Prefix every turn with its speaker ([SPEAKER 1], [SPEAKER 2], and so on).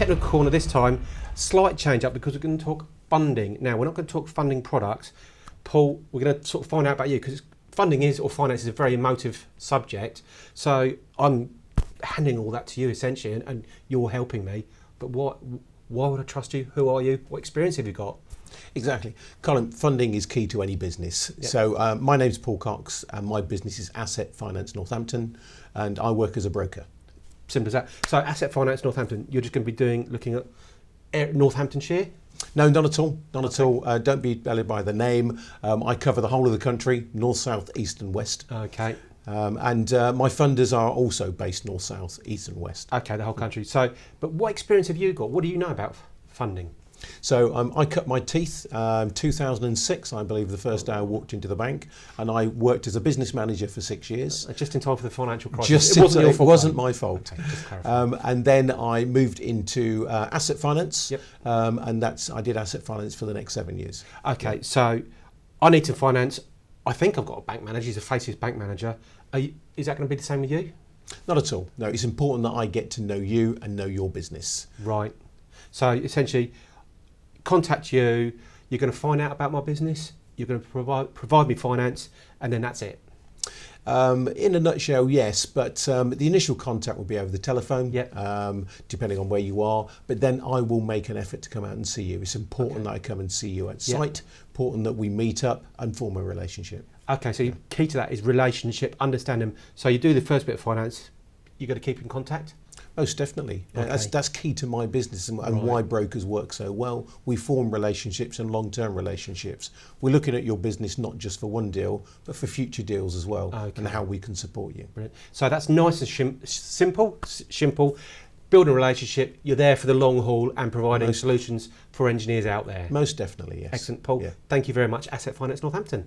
[SPEAKER 1] technical corner this time, slight change up because we're going to talk funding. Now, we're not going to talk funding products. Paul, we're going to sort of find out about you because funding is, or finance is, a very emotive subject. So I'm handing all that to you essentially, and you're helping me. But why would I trust you? Who are you? What experience have you got?
[SPEAKER 2] Exactly. Colin, funding is key to any business.
[SPEAKER 1] Yep.
[SPEAKER 2] So my name's Paul Cox and my business is Asset Finance Northampton and I work as a broker.
[SPEAKER 1] Simple as that. So Asset Finance Northampton, you're just going to be looking at Northamptonshire?
[SPEAKER 2] No, not at all. Not at all. Don't be bellied by the name. I cover the whole of the country, north, south, east and west.
[SPEAKER 1] Okay.
[SPEAKER 2] And my funders are also based north, south, east and west.
[SPEAKER 1] Okay, the whole country. So, but what experience have you got? What do you know about funding?
[SPEAKER 2] So I cut my teeth 2006, I believe, the first day I walked into the bank, and I worked as a business manager for 6 years.
[SPEAKER 1] Just in time for the financial crisis.
[SPEAKER 2] It wasn't my fault.
[SPEAKER 1] Okay, just clarify.
[SPEAKER 2] And then I moved into asset finance,
[SPEAKER 1] Yep.
[SPEAKER 2] and I did asset finance for the next 7 years.
[SPEAKER 1] Okay, so I need to finance. I think I've got a bank manager. He's a faceless bank manager. Is that going to be the same with you?
[SPEAKER 2] Not at all. No, it's important that I get to know you and know your business.
[SPEAKER 1] Right. So essentially, contact you. You're going to find out about my business. You're going to provide me finance, and then that's it.
[SPEAKER 2] In a nutshell, yes, but the initial contact will be over the telephone,
[SPEAKER 1] Yep.
[SPEAKER 2] Depending on where you are. But then I will make an effort to come out and see you. It's important that I come and see you at
[SPEAKER 1] Yep.
[SPEAKER 2] site, important that we meet up and form a relationship.
[SPEAKER 1] Okay, so key to that is relationship, understand them. So you do the first bit of finance, you've got to keep in contact?
[SPEAKER 2] Most definitely.
[SPEAKER 1] Okay.
[SPEAKER 2] That's key to my business and
[SPEAKER 1] Right.
[SPEAKER 2] why brokers work so well. We form relationships and long-term relationships. We're looking at your business not just for one deal, but for future deals as well,
[SPEAKER 1] Okay.
[SPEAKER 2] and how we can support you.
[SPEAKER 1] Brilliant. So that's nice and simple. Build a relationship, you're there for the long haul and providing solutions for engineers out there.
[SPEAKER 2] Most definitely, yes.
[SPEAKER 1] Excellent, Paul.
[SPEAKER 2] Yeah.
[SPEAKER 1] Thank you very much, Asset Finance Northampton.